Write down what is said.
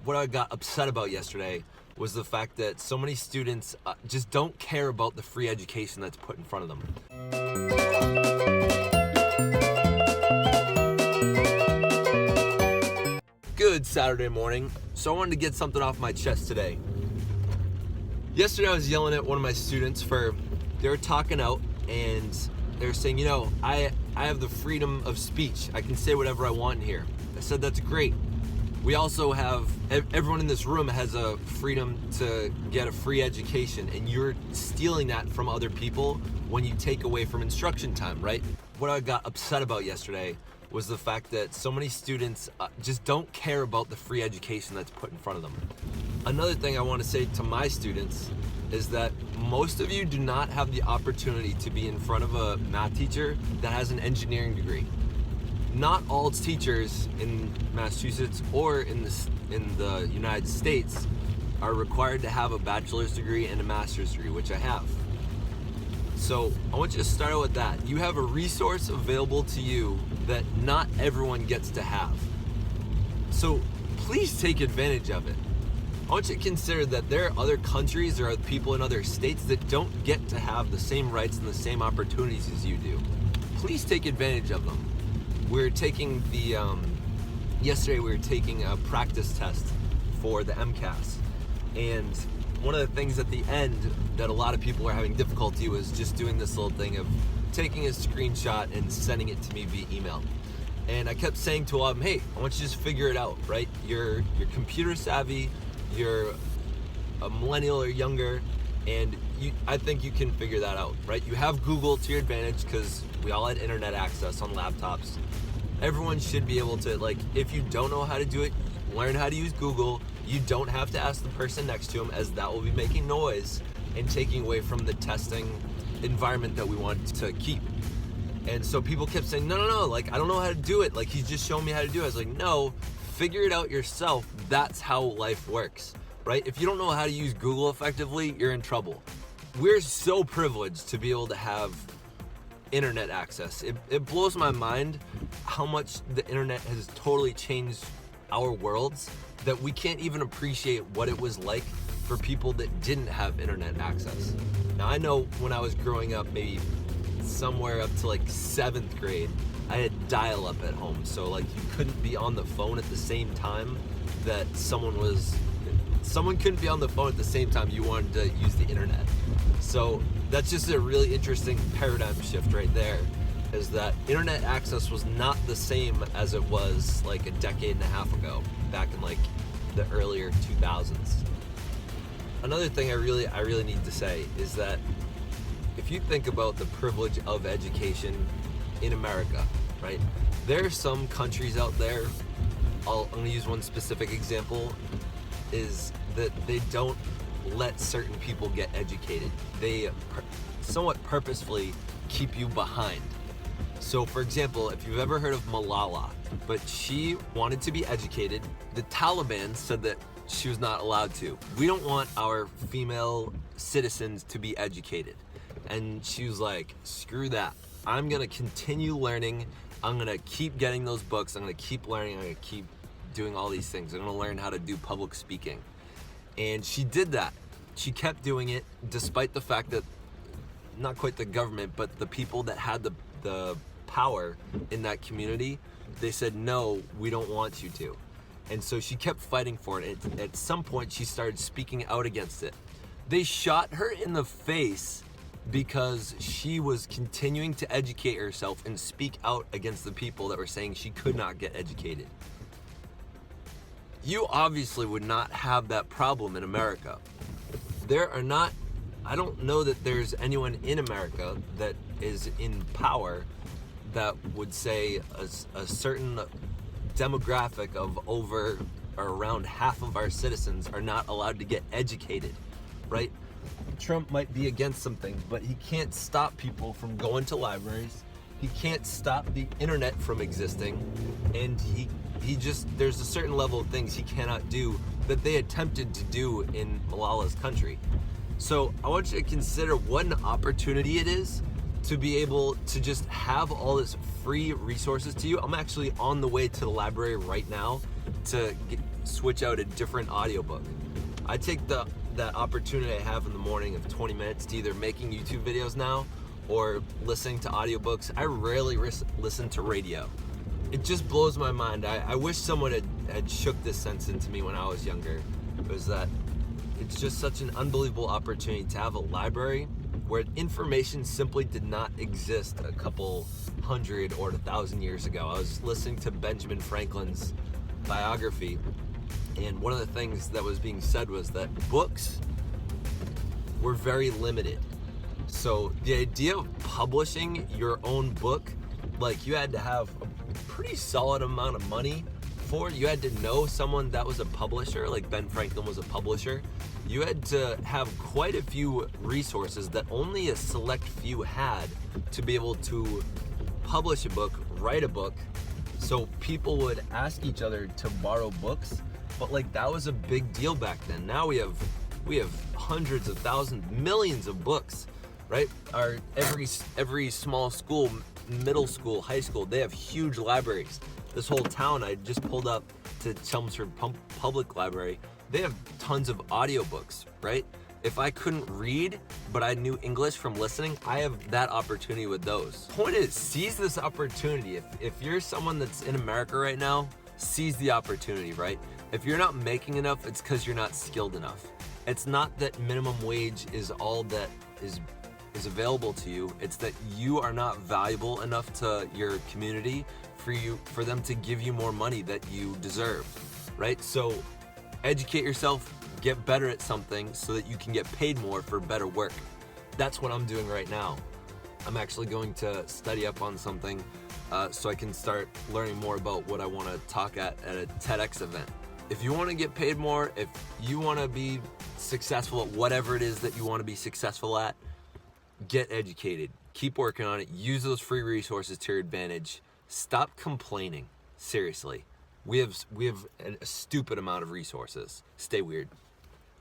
what I got upset about yesterday was the fact that so many students just don't care about the free education that's put in front of them. Good Saturday morning. So I wanted to get something off my chest today. Yesterday I was yelling at one of my students they were talking out and they were saying, I have the freedom of speech. I can say whatever I want in here. I said, that's great. We also have, everyone in this room has a freedom to get a free education, and you're stealing that from other people when you take away from instruction time, right? What I got upset about yesterday was the fact that so many students just don't care about the free education that's put in front of them. Another thing I want to say to my students is that most of you do not have the opportunity to be in front of a math teacher that has an engineering degree. Not all teachers in Massachusetts or in the United States are required to have a bachelor's degree and a master's degree, which I have. So I want you to start out with that. You have a resource available to you that not everyone gets to have. So please take advantage of it. I want you to consider that there are other countries or people in other states that don't get to have the same rights and the same opportunities as you do. Please take advantage of them. Yesterday we were taking a practice test for the MCAS, and one of the things at the end that a lot of people are having difficulty was just doing this little thing of taking a screenshot and sending it to me via email. And I kept saying to them, hey, I want you to just figure it out, right? You're computer savvy, you're a millennial or younger, and I think you can figure that out, right? You have Google to your advantage because we all had internet access on laptops. Everyone should be able to, if you don't know how to do it, learn how to use Google. You don't have to ask the person next to him, as that will be making noise and taking away from the testing environment that we want to keep. And so people kept saying, no, I don't know how to do it. He's just showing me how to do it. I was like, no, figure it out yourself. That's how life works, right? If you don't know how to use Google effectively, you're in trouble. We're so privileged to be able to have internet access. It blows my mind how much the internet has totally changed our worlds that we can't even appreciate what it was like for people that didn't have internet access. Now I know when I was growing up, maybe somewhere up to 7th grade, I had dial-up at home, so you couldn't be on the phone at the same time that someone couldn't be on the phone at the same time you wanted to use the internet. So that's just a really interesting paradigm shift right there, is that internet access was not the same as it was a decade and a half ago, back in the earlier 2000s. Another thing I really need to say is that if you think about the privilege of education in America, right? There are some countries out there, I'm going to use one specific example, is that they don't let certain people get educated. They somewhat purposefully keep you behind. So for example, if you've ever heard of Malala, but she wanted to be educated, the Taliban said that she was not allowed to. We don't want our female citizens to be educated. And she was like, screw that. I'm gonna continue learning. I'm gonna keep getting those books. I'm gonna keep learning. I'm gonna keep doing all these things. I'm gonna learn how to do public speaking. And she did that. She kept doing it despite the fact that, not quite the government, but the people that had the power in that community, they said, no, we don't want you to. And so she kept fighting for it. At some point, she started speaking out against it. They shot her in the face because she was continuing to educate herself and speak out against the people that were saying she could not get educated. You obviously would not have that problem in America. I don't know that there's anyone in America that is in power that would say a certain demographic of over or around half of our citizens are not allowed to get educated, right? Trump might be against something, but he can't stop people from going to libraries. He can't stop the internet from existing, and there's a certain level of things he cannot do that they attempted to do in Malala's country. So I want you to consider what an opportunity it is to be able to just have all this free resources to you. I'm actually on the way to the library right now to switch out a different audiobook. I take that opportunity I have in the morning of 20 minutes to either making YouTube videos now or listening to audiobooks. I rarely listen to radio. It just blows my mind. I wish someone had shook this sense into me when I was younger. It was that it's just such an unbelievable opportunity to have a library where information simply did not exist a couple hundred or 1,000 years ago. I was listening to Benjamin Franklin's biography, and one of the things that was being said was that books were very limited. So the idea of publishing your own book, like, you had to have a pretty solid amount of money for it. You had to know someone that was a publisher, like Ben Franklin was a publisher. You had to have quite a few resources that only a select few had to be able to publish a book, write a book. So people would ask each other to borrow books, but like, that was a big deal back then. Now we have hundreds of thousands, millions of books, right? Every small school, middle school, high school, they have huge libraries. This whole town, I just pulled up to Chelmsford Public Library. They have tons of audiobooks, right? If I couldn't read, but I knew English from listening, I have that opportunity with those. Point is, seize this opportunity. If you're someone that's in America right now, seize the opportunity, right? If you're not making enough, it's because you're not skilled enough. It's not that minimum wage is all that is available to you. It's that you are not valuable enough to your community for them to give you more money that you deserve, right? So educate yourself, get better at something so that you can get paid more for better work. That's what I'm doing right now. I'm actually going to study up on something so I can start learning more about what I want to talk at a TEDx event. If you want to get paid more, if you want to be successful at whatever it is that you want to be successful at, get educated. Keep working on it. Use those free resources to your advantage. Stop complaining. Seriously. We have a stupid amount of resources. Stay weird.